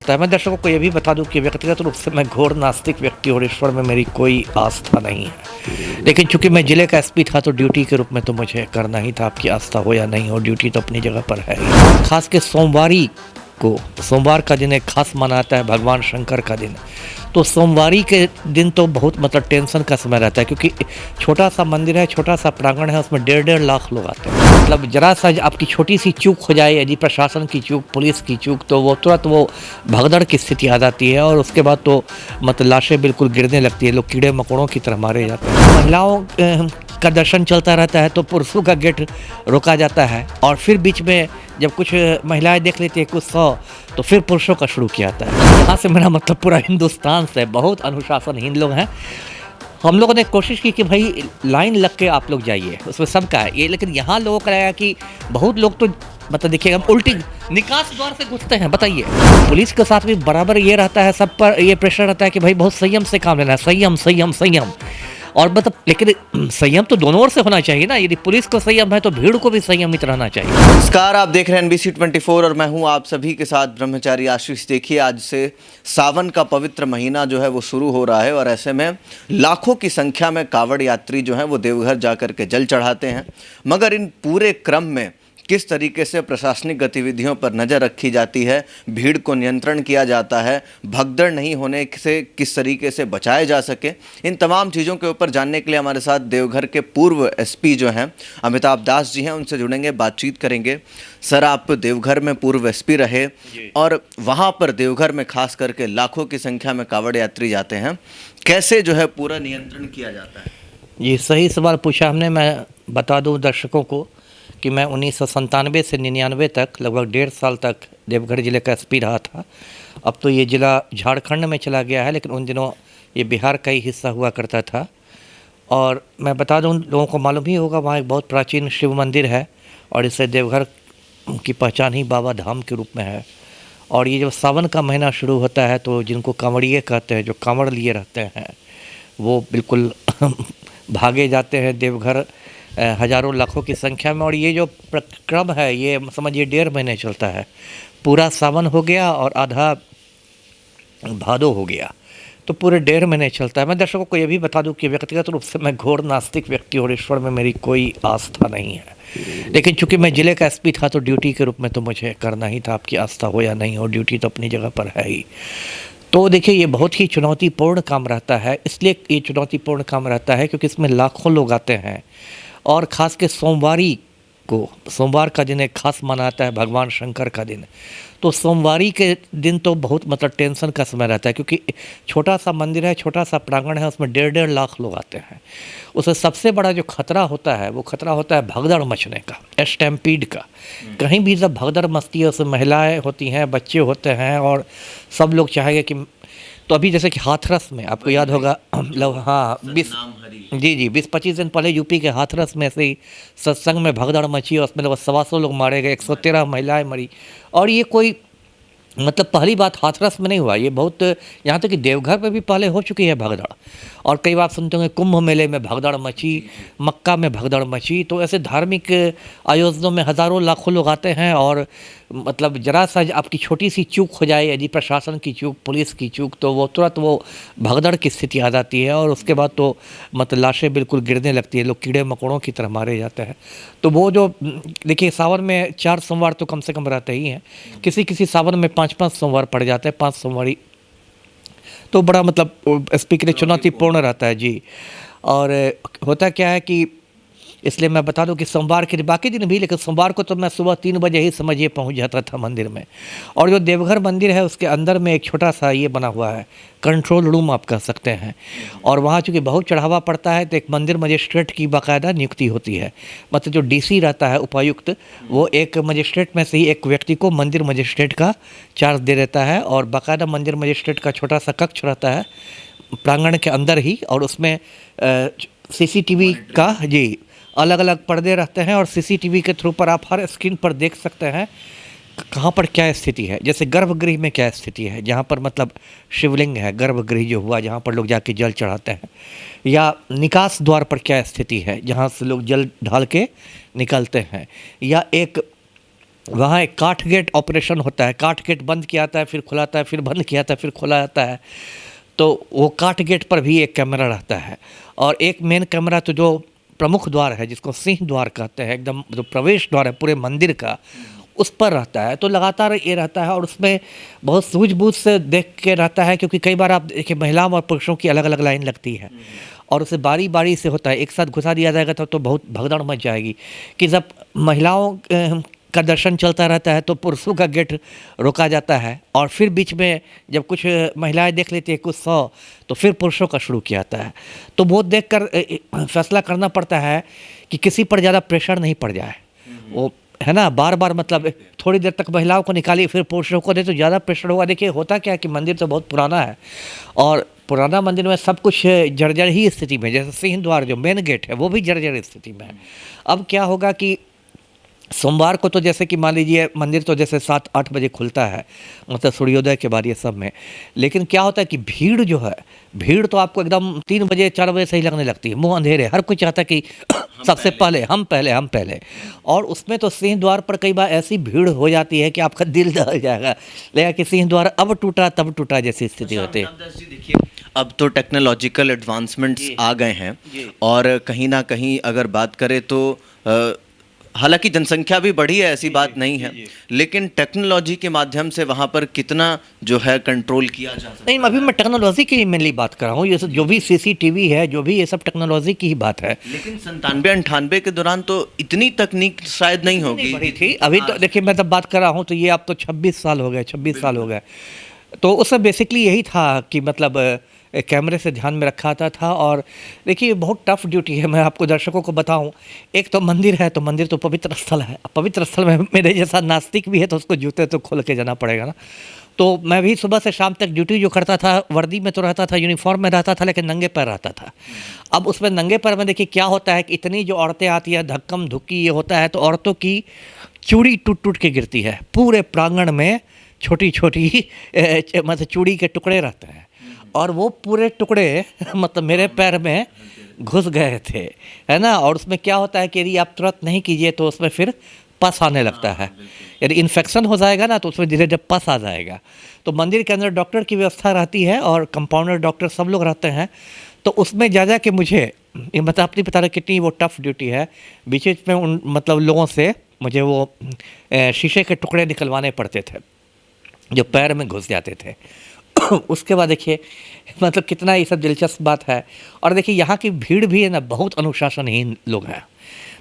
चलता है। मैं दर्शकों को ये भी बता दूं कि व्यक्तिगत रूप से मैं घोर नास्तिक व्यक्ति और ईश्वर में मेरी कोई आस्था नहीं है, लेकिन चूंकि मैं जिले का एसपी था तो ड्यूटी के रूप में तो मुझे करना ही था, आपकी आस्था हो या नहीं हो, ड्यूटी तो अपनी जगह पर है ही। खास के सोमवार का दिन एक खास मनाता है, भगवान शंकर का दिन। तो सोमवारी के दिन तो बहुत मतलब टेंशन का समय रहता है, क्योंकि छोटा सा मंदिर है, छोटा सा प्रांगण है, उसमें 1.5 लाख लोग आते हैं। मतलब जरा सा आपकी छोटी सी चूक हो जाए, यदि प्रशासन की चूक, पुलिस की चूक, तो वो तुरंत वो भगदड़ की स्थिति आ जाती है और उसके बाद तो मतलब लाशें बिल्कुल गिरने लगती है, लोग कीड़े मकोड़ों की तरह मारे जाते हैं। महिलाओं का दर्शन चलता रहता है तो पुरुषों का गेट रोका जाता है, और फिर बीच में जब कुछ महिलाएं देख लेती है कुछ 100, तो फिर पुरुषों का शुरू किया जाता है। यहाँ से मेरा मतलब पूरा हिंदुस्तान से बहुत अनुशासनहीन लोग हैं। हम लोगों ने कोशिश की कि भाई लाइन लग के आप लोग जाइए, उसमें सबका है ये, लेकिन यहाँ लोगों का रहेगा कि बहुत लोग तो मतलब देखिए हम उल्टी निकास द्वार से घुसते हैं। बताइए, पुलिस के साथ भी बराबर ये रहता है, सब पर ये प्रेशर रहता है कि भाई बहुत संयम से काम लेना है, संयम संयम संयम। और मतलब लेकिन संयम तो दोनों ओर से होना चाहिए ना, यदि पुलिस को संयम है तो भीड़ को भी संयमित रहना चाहिए। नमस्कार, आप देख रहे हैं NBC 24 और मैं हूं आप सभी के साथ ब्रह्मचारी आशीष। देखिए, आज से सावन का पवित्र महीना जो है वो शुरू हो रहा है और ऐसे में लाखों की संख्या में कांवड़ यात्री जो हैं वो देवघर जाकर के जल चढ़ाते हैं। मगर इन पूरे क्रम में किस तरीके से प्रशासनिक गतिविधियों पर नज़र रखी जाती है, भीड़ को नियंत्रण किया जाता है, भगदड़ नहीं होने से किस तरीके से बचाए जा सके, इन तमाम चीज़ों के ऊपर जानने के लिए हमारे साथ देवघर के पूर्व एसपी जो हैं अमिताभ दास जी हैं, उनसे जुड़ेंगे, बातचीत करेंगे। सर, आप देवघर में पूर्व एसपी रहे और वहाँ पर देवघर में खास करके लाखों की संख्या में कांवड़ यात्री जाते हैं, कैसे जो है पूरा नियंत्रण किया जाता है? ये सही सवाल पूछा हमने। मैं बता दूं दर्शकों को कि मैं 1997 से 99 तक लगभग 1.5 साल तक देवघर ज़िले का एसपी रहा था। अब तो ये ज़िला झारखंड में चला गया है, लेकिन उन दिनों ये बिहार का ही हिस्सा हुआ करता था। और मैं बता दूं, लोगों को मालूम ही होगा, वहाँ एक बहुत प्राचीन शिव मंदिर है और इससे देवघर की पहचान ही बाबा धाम के रूप में है। और ये जब सावन का महीना शुरू होता है तो जिनको कांवड़िए कहते हैं, जो कांवड़ लिए रहते हैं, वो बिल्कुल भागे जाते हैं देवघर हज़ारों लाखों की संख्या में। और ये जो क्रम है ये समझिए 1.5 महीने चलता है। पूरा सावन हो गया और आधा भादो हो गया, तो पूरे 1.5 महीने चलता है। मैं दर्शकों को ये भी बता दूं कि व्यक्तिगत रूप से मैं घोर नास्तिक व्यक्ति और ईश्वर में मेरी कोई आस्था नहीं है, लेकिन चूंकि मैं जिले का एसपी था तो ड्यूटी के रूप में तो मुझे करना ही था, आपकी आस्था हो या नहीं हो, ड्यूटी तो अपनी जगह पर है ही। तो देखिए, ये बहुत ही चुनौतीपूर्ण काम रहता है। इसलिए ये चुनौतीपूर्ण काम रहता है क्योंकि इसमें लाखों लोग आते हैं, और ख़ास के सोमवार का दिन एक खास मनाता है, भगवान शंकर का दिन। तो सोमवारी के दिन तो बहुत मतलब टेंशन का समय रहता है, क्योंकि छोटा सा मंदिर है, छोटा सा प्रांगण है, उसमें 1.5 लाख लोग आते हैं। उससे सबसे बड़ा जो खतरा होता है वो खतरा होता है भगदड़ मचने का, स्टैम्पीड का। कहीं भी जब भगदड़ मचती है उसमें महिलाएं होती हैं, बच्चे होते हैं, और सब लोग चाहेंगे कि तो अभी जैसे कि हाथरस में आपको याद होगा, हाँ 20-25 दिन पहले यूपी के हाथरस में ऐसे ही सत्संग में भगदड़ मची और उसमें लगभग 125 लोग मारे गए, 113 महिलाएं मरी। और ये कोई मतलब पहली बात हाथरस में नहीं हुआ, ये बहुत यहाँ तक कि देवघर में भी पहले हो चुकी है भगदड़। और कई बार सुनते होंगे कुंभ मेले में भगदड़ मची, मक्का में भगदड़ मची। तो ऐसे धार्मिक आयोजनों में हज़ारों लाखों लोग आते हैं, और मतलब जरा सा आपकी छोटी सी चूक हो जाए, यदि प्रशासन की चूक, पुलिस की चूक, तो वो तुरंत वो भगदड़ की स्थिति आ जाती है और उसके बाद तो मतलब लाशें बिल्कुल गिरने लगती है, लोग कीड़े मकोड़ों की तरह मारे जाते हैं। तो वो जो देखिए, सावन में 4 सोमवार तो कम से कम रहते ही हैं, किसी सावन में 5-5 सोमवार पड़ जाते हैं, 5 सोमवारी, तो बड़ा मतलब एसपी के लिए चुनौतीपूर्ण रहता है जी। और होता क्या है कि इसलिए मैं बता दूं कि सोमवार के बाकी दिन भी, लेकिन सोमवार को तो मैं सुबह 3 बजे ही समझिए पहुंच जाता था मंदिर में। और जो देवघर मंदिर है उसके अंदर में एक छोटा सा ये बना हुआ है, कंट्रोल रूम आप कह सकते हैं। और वहाँ चूँकि बहुत चढ़ावा पड़ता है तो एक मंदिर मजिस्ट्रेट की बाकायदा नियुक्ति होती है। मतलब जो डीसी रहता है, उपायुक्त, वो एक मजिस्ट्रेट में से ही एक व्यक्ति को मंदिर मजिस्ट्रेट का चार्ज दे देता है, और बाकायदा मंदिर मजिस्ट्रेट का छोटा सा कक्ष रहता है प्रांगण के अंदर ही, और उसमें CCTV का जी अलग अलग पर्दे रहते हैं, और CCTV के थ्रू पर आप हर स्क्रीन पर देख सकते हैं कहाँ पर क्या स्थिति है। जैसे गर्भगृह में क्या स्थिति है, जहाँ पर मतलब शिवलिंग है, गर्भगृह जो हुआ जहाँ पर लोग जाके जल चढ़ाते हैं, या निकास द्वार पर क्या स्थिति है जहाँ से लोग जल ढाल के निकलते हैं, या एक वहाँ एक काठ गेट ऑपरेशन होता है, काठ गेट बंद किया जाता है, फिर खुलाता है, फिर बंद किया जाता है, फिर खुला जाता है। तो वो काठ गेट पर भी एक कैमरा रहता है, और एक मेन कैमरा तो जो प्रमुख द्वार है, जिसको सिंह द्वार कहते हैं, एकदम जो प्रवेश द्वार है पूरे मंदिर का, उस पर रहता है। तो लगातार ये रहता है, और उसमें बहुत सूझबूझ से देख के रहता है, क्योंकि कई बार आप देखिए महिलाओं और पुरुषों की अलग अलग लाइन लगती है, और उसे बारी बारी से होता है। एक साथ घुसा दिया जाएगा तो बहुत भगदड़ मच जाएगी, कि जब महिलाओं का दर्शन चलता रहता है तो पुरुषों का गेट रोका जाता है, और फिर बीच में जब कुछ महिलाएं देख लेती है कुछ 100, तो फिर पुरुषों का शुरू किया जाता है। तो वो देखकर फैसला करना पड़ता है कि किसी पर ज़्यादा प्रेशर नहीं पड़ जाए, वो है ना, बार बार मतलब थोड़ी देर तक महिलाओं को निकालिए फिर पुरुषों को दे तो ज़्यादा प्रेशर होगा। देखिए होता क्या है कि मंदिर तो बहुत पुराना है, और पुराना मंदिर में सब कुछ जर्जर ही स्थिति में, जैसे सिंह द्वार जो मेन गेट है वो भी जर्जर स्थिति में है। अब क्या होगा कि सोमवार को तो जैसे कि मान लीजिए मंदिर तो जैसे 7-8 बजे खुलता है, मतलब सूर्योदय के बाद ये सब में, लेकिन क्या होता है कि भीड़ जो है, भीड़ तो आपको एकदम 3 बजे 4 बजे से ही लगने लगती है, मुंह अंधेरे, हर कोई चाहता है कि सबसे पहले हम पहले। और उसमें तो सिंह द्वार पर कई बार ऐसी भीड़ हो जाती है कि आपका दिल दहल जाएगा, लेकिन कि सिंह द्वार अब टूटा तब टूटा जैसी स्थिति होती है। रामदास जी देखिए, अब तो टेक्नोलॉजिकल एडवांसमेंट्स आ गए हैं, और कहीं ना कहीं अगर बात करें तो हालांकि जनसंख्या भी बढ़ी है, ऐसी बात नहीं है, लेकिन टेक्नोलॉजी के माध्यम से वहाँ पर कितना जो है कंट्रोल किया जा सकता है। नहीं, अभी मैं टेक्नोलॉजी की मेनली बात कर रहा हूँ, ये सब जो भी सीसीटीवी है, जो भी ये सब टेक्नोलॉजी की ही बात है। लेकिन 97-98 के दौरान तो इतनी तकनीक शायद नहीं होगी बड़ी थी। अभी तो देखिए मैं तब बात कर रहा हूँ तो ये अब तो 26 साल हो गए, 26 साल हो गए। तो उसमें बेसिकली यही था कि मतलब कैमरे से ध्यान में रखा था। और देखिए बहुत टफ ड्यूटी है, मैं आपको दर्शकों को बताऊं, एक तो मंदिर है, तो मंदिर तो पवित्र स्थल है, पवित्र स्थल में मेरे जैसा नास्तिक भी है तो उसको जूते तो खोल के जाना पड़ेगा ना। तो मैं भी सुबह से शाम तक ड्यूटी जो करता था, वर्दी में तो रहता था, यूनिफॉर्म में रहता था, लेकिन नंगे पैर रहता था। अब उसमें नंगे पैर में देखिए क्या होता है कि इतनी जो औरतें आती हैं, धक्कम धुक्की ये होता है, तो औरतों की चूड़ी टूट टूट के गिरती है, पूरे प्रांगण में छोटी छोटी मतलब चूड़ी के टुकड़े रहते हैं, और वो पूरे टुकड़े मतलब मेरे पैर में घुस गए थे, है ना। और उसमें क्या होता है कि यदि आप तुरंत नहीं कीजिए तो उसमें फिर पस आने लगता है, यदि इन्फेक्शन हो जाएगा ना तो उसमें धीरे धीरे पस आ जाएगा। तो मंदिर के अंदर डॉक्टर की व्यवस्था रहती है, और कंपाउंडर डॉक्टर सब लोग रहते हैं। तो उसमें जा के मुझे ये मतलब अपनी पता नहीं कितनी वो टफ ड्यूटी है, बीच बीच में उन मतलब लोगों से मुझे वो शीशे के टुकड़े निकलवाने पड़ते थे जो पैर में घुस जाते थे। उसके बाद देखिए मतलब कितना ये सब दिलचस्प बात है। और देखिए यहाँ की भीड़ भी है ना, बहुत अनुशासनहीन लोग हैं,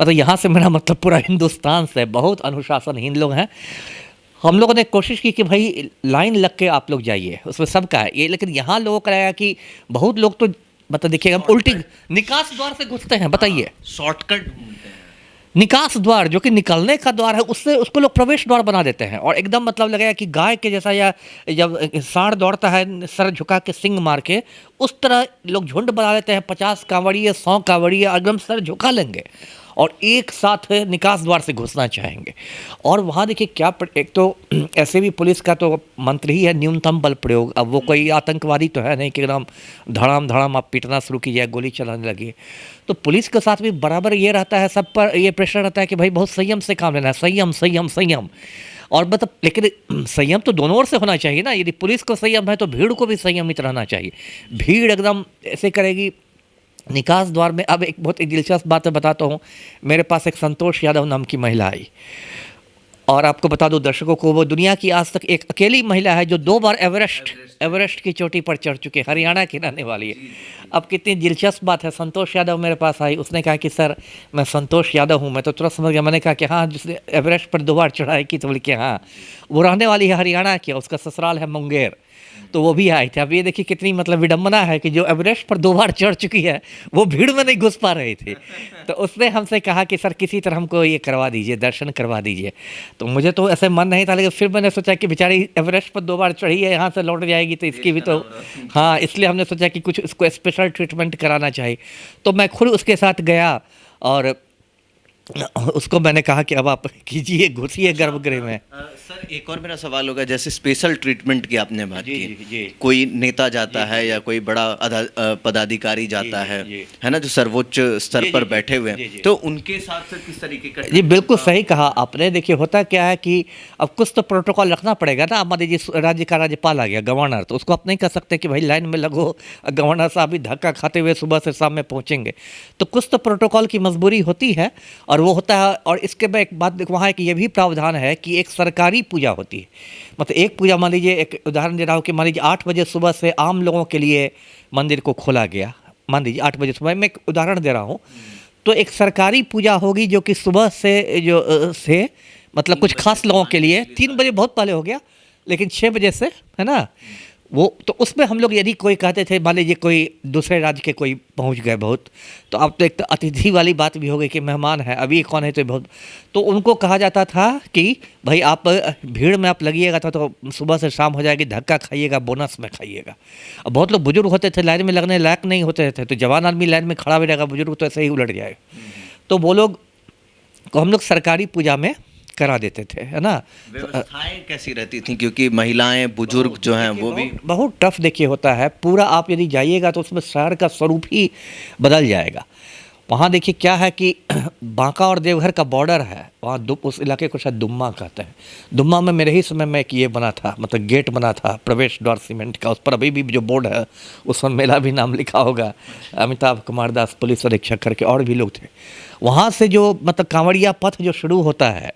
मतलब यहाँ से मेरा मतलब पूरा हिंदुस्तान से बहुत अनुशासनहीन लोग हैं। हम लोगों ने कोशिश की कि भाई लाइन लग के आप लोग जाइए, उसमें सबका है ये, लेकिन यहाँ लोगों का रहेगा कि बहुत लोग तो मतलब देखिए हम उल्टी निकास द्वार से घुसते हैं, बताइए शॉर्टकट निकास द्वार जो कि निकलने का द्वार है, उससे उसको लोग प्रवेश द्वार बना देते हैं, और एकदम मतलब लगेगा कि गाय के जैसा, या जब सांड दौड़ता है सर झुका के सिंग मार के, उस तरह लोग झुंड बना लेते हैं। 50 कांवड़िए 100 कांवड़िए एकदम सर झुका लेंगे और एक साथ निकास द्वार से घुसना चाहेंगे। और वहाँ देखिए क्या एक तो ऐसे भी पुलिस का तो मंत्र ही है न्यूनतम बल प्रयोग। अब वो कोई आतंकवादी तो है नहीं कि एकदम धड़ाम धड़ाम आप पीटना शुरू कीजिए, गोली चलाने लगी। तो पुलिस के साथ भी बराबर ये रहता है, सब पर ये प्रेशर रहता है कि भाई बहुत संयम से काम लेना है, संयम संयम संयम। और मतलब लेकिन संयम तो दोनों ओर से होना चाहिए ना, यदि पुलिस को संयम है तो भीड़ को भी संयमित रहना चाहिए। भीड़ एकदम ऐसे करेगी निकास द्वार में। अब एक बहुत दिलचस्प बात बताता हूँ, मेरे पास एक संतोष यादव नाम की महिला आई, और आपको बता दूं दर्शकों को, वो दुनिया की आज तक एक अकेली महिला है जो 2 बार एवरेस्ट की चोटी पर चढ़ चुके, हरियाणा की रहने वाली है। अब कितनी दिलचस्प बात है, संतोष यादव मेरे पास आई, उसने कहा कि सर मैं संतोष यादव हूँ। मैं तो तुरंत समझ गया, मैंने कहा कि हाँ जिसने एवरेस्ट पर 2 बार चढ़ाई की, तो बोले कि हाँ वो रहने वाली है हरियाणा की, उसका ससुराल है मुंगेर, तो वो भी आई थी। अब ये देखिए कितनी मतलब विडम्बना है कि जो एवरेस्ट पर 2 बार चढ़ चुकी है वो भीड़ में नहीं घुस पा रही थी। तो उसने हमसे कहा कि सर किसी तरह हमको ये करवा दीजिए, दर्शन करवा दीजिए। तो मुझे तो ऐसे मन नहीं था, लेकिन फिर मैंने सोचा कि बेचारी एवरेस्ट पर 2 बार चढ़ी है, यहाँ से लौट जाएगी तो इसकी भी तो हाँ, इसलिए हमने सोचा कि कुछ इसको स्पेशल ट्रीटमेंट कराना चाहिए। तो मैं खुद उसके साथ गया और उसको मैंने कहा कि अब आप कीजिए, घुसिए गर्भगृह में। सर एक और मेरा सवाल होगा, जैसे स्पेशल ट्रीटमेंट की आपने बात जी, की, जी। कोई नेता जाता है या कोई बड़ा पदाधिकारी जाता जी, जी। है ना, जो सर्वोच्च स्तर जी, पर जी, बैठे हुए जी, हैं, जी। तो उनके साथ फिर किस तरीके का जी, बिल्कुल सही कहा आपने। देखिए, होता क्या है कि अब कुछ तो प्रोटोकॉल रखना पड़ेगा ना। अब मान लीजिए राज्य का राज्यपाल आ गया, गवर्नर, तो उसको आप नहीं कह सकते कि भाई लाइन में लगो, गवर्नर साहब भी धक्का खाते हुए सुबह से शाम में पहुँचेंगे। तो कुछ तो प्रोटोकॉल की मजबूरी होती है, और वो होता है। और इसके में एक बात वहाँ है कि ये भी प्रावधान है कि एक सरकारी पूजा होती है। मतलब एक पूजा, मान लीजिए, एक उदाहरण दे रहा हूँ कि मान लीजिए 8 बजे सुबह से आम लोगों के लिए मंदिर को खोला गया। मान लीजिए 8 बजे सुबह, मैं एक उदाहरण दे रहा हूँ। तो एक सरकारी पूजा होगी जो कि सुबह से से मतलब कुछ खास लोगों के लिए 3 बजे बहुत पहले हो गया, लेकिन 6 बजे से, है ना, वो तो उसमें हम लोग यदि कोई कहते थे, मान लीजिए कोई दूसरे राज्य के कोई पहुंच गए बहुत, तो अब तो एक तो अतिथि वाली बात भी हो गई कि मेहमान है, अभी कौन है, तो बहुत, तो उनको कहा जाता था कि भाई आप भीड़ में आप लगिएगा तो सुबह से शाम हो जाएगी, धक्का खाइएगा, बोनस में खाइएगा। अब बहुत लोग बुजुर्ग होते थे, लाइन में लगने लायक नहीं होते थे, तो जवान आदमी लाइन में खड़ा भी रहेगा, बुजुर्ग तो ऐसे ही उलट जाएगा। तो वो लोग को हम लोग सरकारी पूजा में करा देते थे, है ना। व्यवस्थाएं कैसी रहती थी, क्योंकि महिलाएं बुजुर्ग जो हैं वो भी बहुत टफ देखिए होता है। पूरा आप यदि जाइएगा तो उसमें शहर का स्वरूप ही बदल जाएगा। वहाँ देखिए क्या है कि बांका और देवघर का बॉर्डर है, वहाँ उस इलाके को शायद दुम्मा कहते हैं। दुम्मा में मेरे ही समय में एक ये बना था, मतलब गेट बना था, प्रवेश द्वार सीमेंट का। उस पर अभी भी जो बोर्ड है उस पर मेरा भी नाम लिखा होगा, अमिताभ कुमार दास पुलिस अधीक्षक करके, और भी लोग थे। वहाँ से जो मतलब कांवड़िया पथ जो शुरू होता है,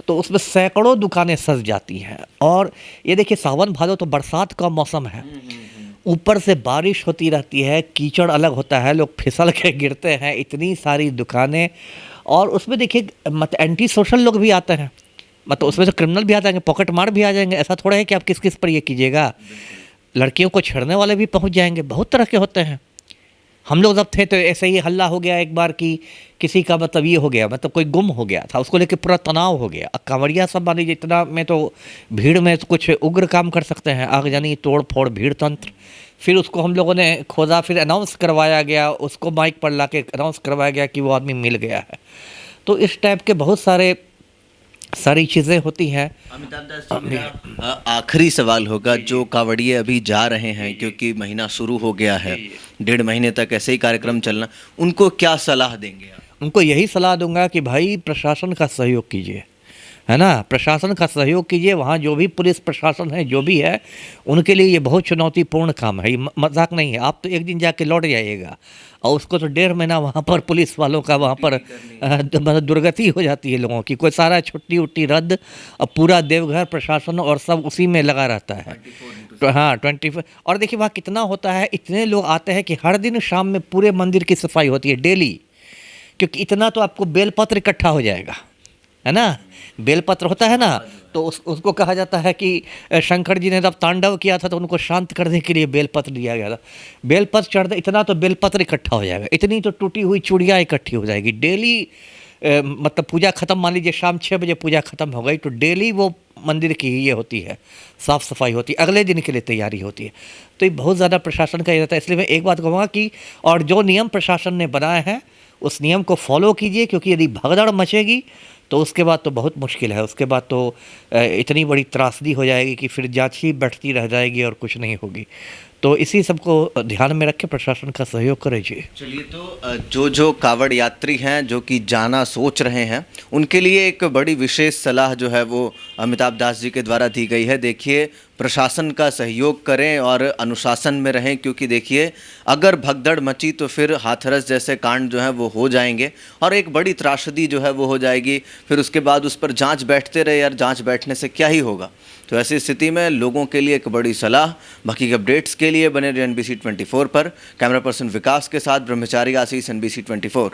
तो उसमें सैकड़ों दुकानें सज जाती हैं। और ये देखिए, सावन भादो तो बरसात का मौसम है, ऊपर से बारिश होती रहती है, कीचड़ अलग होता है, लोग फिसल के गिरते हैं, इतनी सारी दुकानें। और उसमें देखिए मतलब एंटी सोशल लोग भी आते हैं, मतलब उसमें से क्रिमिनल भी आ जाएंगे, पॉकेट मार भी आ जाएंगे। ऐसा थोड़ा है कि आप किस किस पर ये कीजिएगा, लड़कियों को छेड़ने वाले भी पहुंच जाएंगे, बहुत तरह के होते हैं। हम लोग जब थे तो ऐसे ही हल्ला हो गया एक बार कि किसी का मतलब ये हो गया, मतलब कोई गुम हो गया था, उसको लेके पूरा तनाव हो गया। अब कांवड़िया सब मान लीजिए इतना में तो भीड़ में तो कुछ उग्र काम कर सकते हैं, आगजनी, तोड़ फोड़, भीड़ तंत्र। फिर उसको हम लोगों ने खोजा, फिर अनाउंस करवाया गया, उसको माइक पर ला के अनाउंस करवाया गया कि वो आदमी मिल गया है। तो इस टाइप के बहुत सारी चीज़ें होती हैं। अमिताभ दास जी, मेरा आखिरी सवाल होगा, जो कांवड़िए अभी जा रहे हैं, क्योंकि महीना शुरू हो गया है, 1.5 महीने तक ऐसे ही कार्यक्रम चलना, उनको क्या सलाह देंगे आप? उनको यही सलाह दूंगा कि भाई प्रशासन का सहयोग कीजिए, है ना, प्रशासन का सहयोग कीजिए। वहाँ जो भी पुलिस प्रशासन है, जो भी है, उनके लिए ये बहुत चुनौतीपूर्ण काम है, ये मजाक नहीं है। आप तो एक दिन जाके लौट जाइएगा, और उसको तो 1.5 महीना वहाँ पर पुलिस वालों का वहाँ पर मतलब दुर्गति हो जाती है लोगों की। कोई सारा छुट्टी उट्टी रद्द, और पूरा देवघर प्रशासन और सब उसी में लगा रहता है। तो हाँ, 24। और देखिए वहाँ कितना होता है, इतने लोग आते हैं कि हर दिन शाम में पूरे मंदिर की सफाई होती है डेली, क्योंकि इतना तो आपको बेलपत्र इकट्ठा हो जाएगा, है ना। बेलपत्र होता है ना, तो उसको कहा जाता है कि शंकर जी ने जब तांडव किया था तो उनको शांत करने के लिए बेलपत्र दिया गया था। बेलपत्र चढ़ इतना तो बेलपत्र इकट्ठा हो जाएगा, इतनी तो टूटी हुई चूड़ियाँ इकट्ठी हो जाएगी डेली। मतलब पूजा ख़त्म, मान लीजिए शाम 6 बजे पूजा ख़त्म हो गई, तो डेली वो मंदिर की ये होती है, साफ़ सफाई होती है, अगले दिन के लिए तैयारी होती है। तो ये बहुत ज़्यादा प्रशासन का ये रहता है। इसलिए मैं एक बात कहूँगा कि और जो नियम प्रशासन ने बनाए हैं उस नियम को फॉलो कीजिए, क्योंकि यदि भगदड़ मचेगी तो उसके बाद तो बहुत मुश्किल है। उसके बाद तो इतनी बड़ी त्रासदी हो जाएगी कि फिर जांच ही बैठती रह जाएगी और कुछ नहीं होगी। तो इसी सबको ध्यान में रख के प्रशासन का सहयोग करें जी। चलिए, तो जो कांवड़ यात्री हैं, जो कि जाना सोच रहे हैं, उनके लिए एक बड़ी विशेष सलाह जो है वो अमिताभ दास जी के द्वारा दी गई है। देखिए, प्रशासन का सहयोग करें और अनुशासन में रहें, क्योंकि देखिए अगर भगदड़ मची तो फिर हाथरस जैसे कांड जो है वो हो जाएंगे और एक बड़ी त्रासदी जो है वो हो जाएगी। फिर उसके बाद उस पर जांच बैठते रहे, यार जांच बैठने से क्या ही होगा। तो ऐसी स्थिति में लोगों के लिए एक बड़ी सलाह। बाकी के अपडेट्स के लिए बने रहिए NBC 24 पर। कैमरा पर्सन विकास के साथ ब्रह्मचारी आशीष, NBC 24।